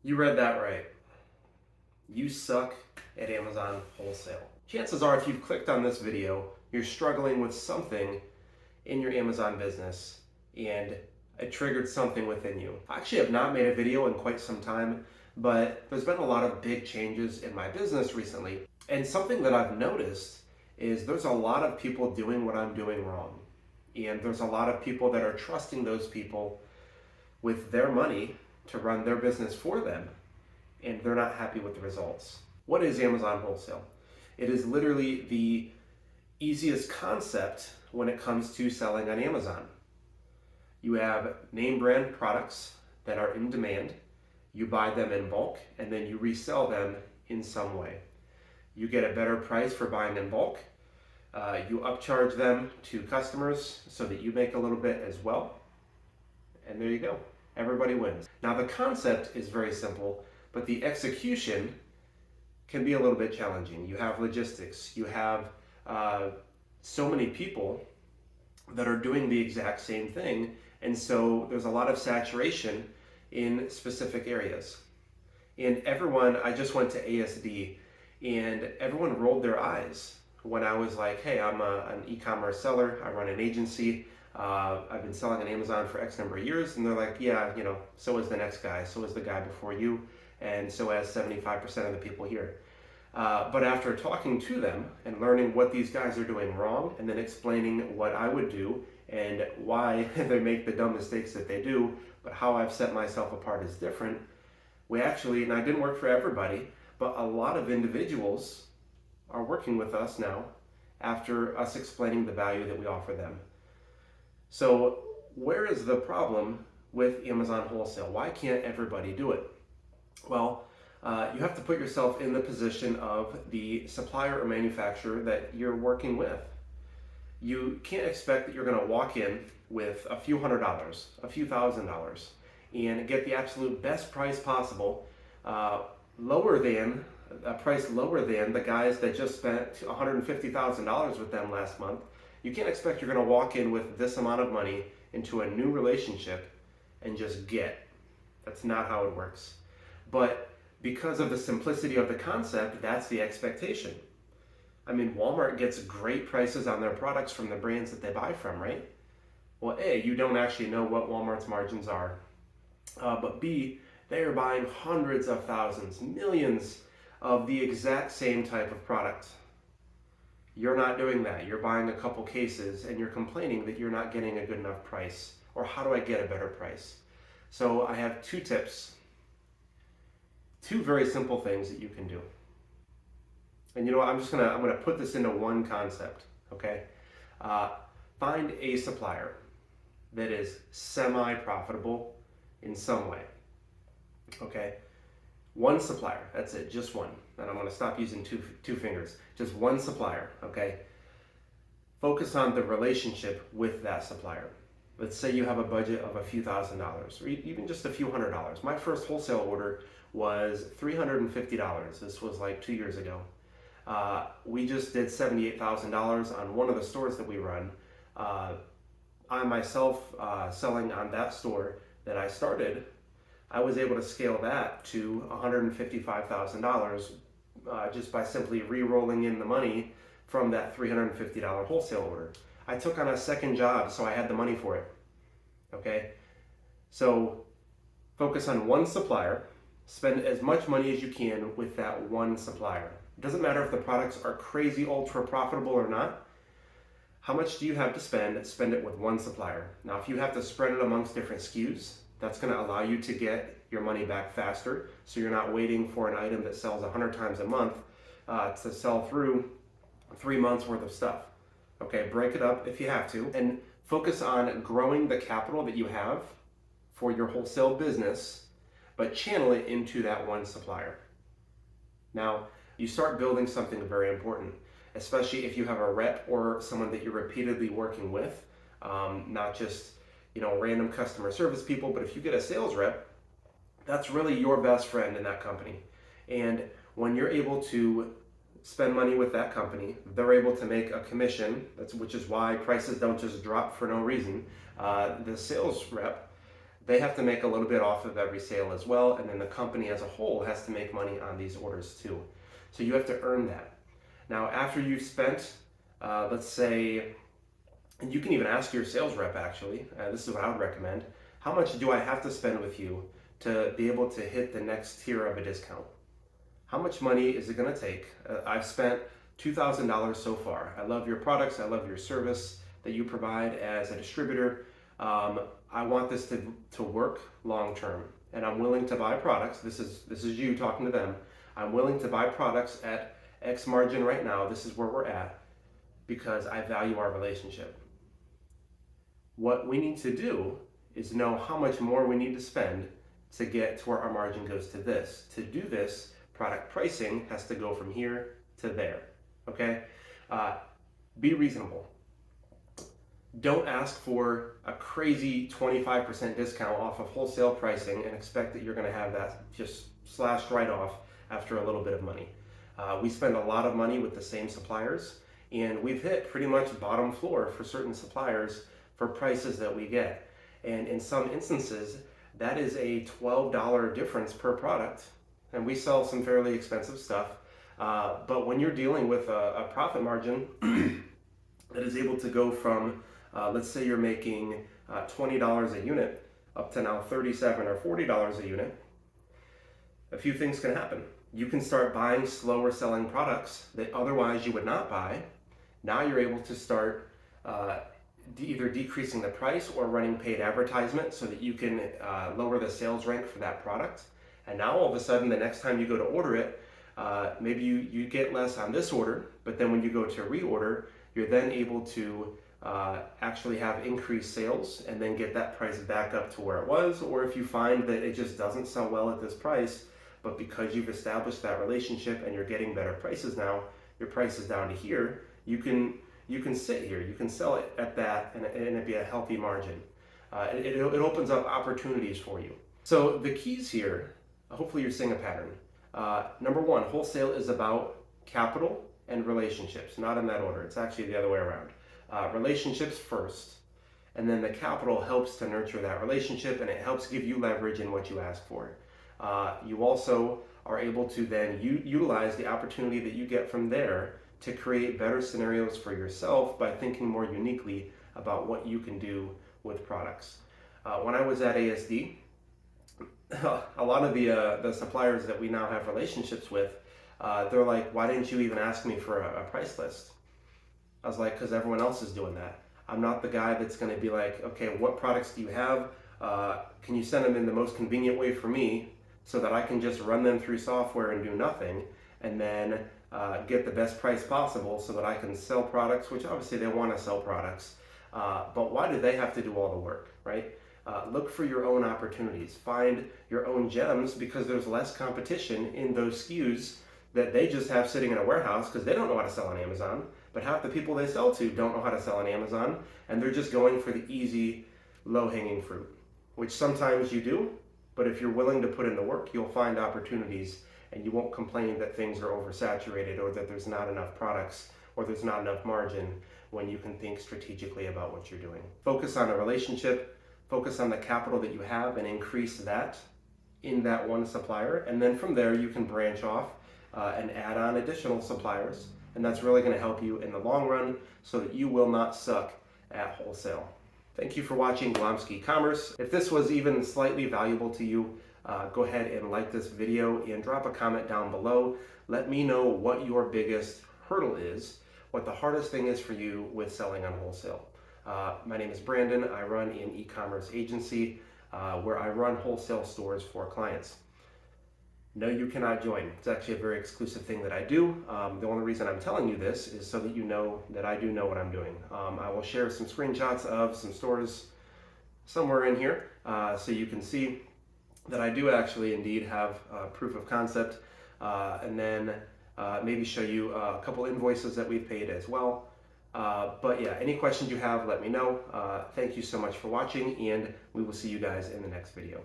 You read that right. You suck at Amazon Wholesale. Chances are if you've clicked on this video, you're struggling with something in your Amazon business and it triggered something within you. I actually have not made a video in quite some time, but there's been a lot of big changes in my business recently. And something that I've noticed is there's a lot of people doing what I'm doing wrong. And there's a lot of people that are trusting those people with their money to run their business for them, and they're not happy with the results. What is Amazon Wholesale? It is literally the easiest concept when it comes to selling on Amazon. You have name brand products that are in demand, you buy them in bulk, and then you resell them in some way. You get a better price for buying in bulk, you upcharge them to customers so that you make a little bit as well, and there you go. Everybody wins. Now the concept is very simple, but the execution can be a little bit challenging. You have logistics, you have so many people that are doing the exact same thing, and so there's a lot of saturation in specific areas. And I just went to ASD, and everyone rolled their eyes when I was like, hey, I'm an e-commerce seller, I run an agency, I've been selling on Amazon for X number of years, and they're like, yeah, so is the next guy, so is the guy before you, and so has 75% of the people here. But after talking to them and learning what these guys are doing wrong, and then explaining what I would do and why they make the dumb mistakes that they do, but how I've set myself apart is different, and I didn't work for everybody, but a lot of individuals are working with us now after us explaining the value that we offer them. So where is the problem with Amazon Wholesale? Why can't everybody do it? Well, you have to put yourself in the position of the supplier or manufacturer that you're working with. You can't expect that you're going to walk in with a few $100s, a few $1,000s, and get the absolute best price possible, lower than the guys that just spent $150,000 with them last month. You can't expect you're going to walk in with this amount of money into a new relationship and just get. That's not how it works. But because of the simplicity of the concept, that's the expectation. I mean, Walmart gets great prices on their products from the brands that they buy from, right? Well, A, you don't actually know what Walmart's margins are. But B, they are buying hundreds of thousands, millions of the exact same type of product. You're not doing that. You're buying a couple cases and you're complaining that you're not getting a good enough price. Or how do I get a better price? So I have 2 tips. 2 very simple things that you can do. And you know what, I'm gonna put this into one concept, okay? Find a supplier that is semi-profitable in some way, okay? One supplier, that's it, just one. And I'm gonna stop using two fingers. Just one supplier, okay? Focus on the relationship with that supplier. Let's say you have a budget of a few $1,000s, or even just a few $100s. My first wholesale order was $350. This was like 2 years ago. We just did $78,000 on one of the stores that we run. I myself, selling on that store that I started, I was able to scale that to $155,000 just by simply re-rolling in the money from that $350 wholesale order. I took on a second job, so I had the money for it, okay? So focus on one supplier, spend as much money as you can with that one supplier. It doesn't matter if the products are crazy ultra profitable or not. How much do you have to spend? Spend it with one supplier. Now, if you have to spread it amongst different SKUs, that's gonna allow you to get your money back faster, so you're not waiting for an item that sells 100 times a month to sell through 3 months worth of stuff. Okay, break it up if you have to, and focus on growing the capital that you have for your wholesale business, but channel it into that one supplier. Now, you start building something very important, especially if you have a rep or someone that you're repeatedly working with, not just random customer service people, but if you get a sales rep, that's really your best friend in that company. And when you're able to spend money with that company, they're able to make a commission, which is why prices don't just drop for no reason. The sales rep, they have to make a little bit off of every sale as well, and then the company as a whole has to make money on these orders too. So you have to earn that. Now, after you've spent, let's say, and you can even ask your sales rep actually, this is what I would recommend, how much do I have to spend with you to be able to hit the next tier of a discount? How much money is it going to take? I've spent $2,000 so far. I love your products. I love your service that you provide as a distributor. I want this to work long term, and I'm willing to buy products. This is you talking to them. I'm willing to buy products at X margin right now. This is where we're at because I value our relationship. What we need to do is know how much more we need to spend to get to where our margin goes to this. To do this, product pricing has to go from here to there, okay? Be reasonable. Don't ask for a crazy 25% discount off of wholesale pricing and expect that you're gonna have that just slashed right off after a little bit of money. We spend a lot of money with the same suppliers, and we've hit pretty much bottom floor for certain suppliers for prices that we get. And in some instances, that is a $12 difference per product. And we sell some fairly expensive stuff. But when you're dealing with a profit margin that is able to go from, let's say you're making $20 a unit up to now $37 or $40 a unit, a few things can happen. You can start buying slower selling products that otherwise you would not buy. Now you're able to start either decreasing the price or running paid advertisement so that you can lower the sales rank for that product. And now all of a sudden, the next time you go to order it, maybe you get less on this order, but then when you go to reorder, you're then able to actually have increased sales and then get that price back up to where it was. Or if you find that it just doesn't sell well at this price, but because you've established that relationship and you're getting better prices now, your price is down to here, you can sit here, you can sell it at that and it'd be a healthy margin. It opens up opportunities for you. So the keys here, hopefully you're seeing a pattern. Number one, wholesale is about capital and relationships, not in that order. It's actually the other way around. Relationships first, and then the capital helps to nurture that relationship and it helps give you leverage in what you ask for. You also are able to then utilize the opportunity that you get from there to create better scenarios for yourself by thinking more uniquely about what you can do with products. When I was at ASD, a lot of the suppliers that we now have relationships with, they're like, why didn't you even ask me for a price list? I was like, because everyone else is doing that. I'm not the guy that's going to be like, okay, what products do you have? Can you send them in the most convenient way for me so that I can just run them through software and do nothing, and then get the best price possible so that I can sell products, which obviously they want to sell products. But why do they have to do all the work, right? Look for your own opportunities. Find your own gems because there's less competition in those SKUs that they just have sitting in a warehouse because they don't know how to sell on Amazon. But half the people they sell to don't know how to sell on Amazon, and they're just going for the easy, low-hanging fruit, which sometimes you do. But if you're willing to put in the work, you'll find opportunities and you won't complain that things are oversaturated or that there's not enough products or there's not enough margin when you can think strategically about what you're doing. Focus on a relationship, focus on the capital that you have and increase that in that one supplier. And then from there, you can branch off and add on additional suppliers. And that's really going to help you in the long run so that you will not suck at wholesale. Thank you for watching Glomsky Commerce. If this was even slightly valuable to you, go ahead and like this video and drop a comment down below. Let me know what your biggest hurdle is, what the hardest thing is for you with selling on wholesale. My name is Brandon. I run an e-commerce agency where I run wholesale stores for clients. No, you cannot join. It's actually a very exclusive thing that I do. The only reason I'm telling you this is so that you know that I do know what I'm doing. I will share some screenshots of some stores somewhere in here so you can see that I do actually indeed have proof of concept, and then maybe show you a couple invoices that we've paid as well. But yeah, any questions you have, let me know. Thank you so much for watching, and we will see you guys in the next video.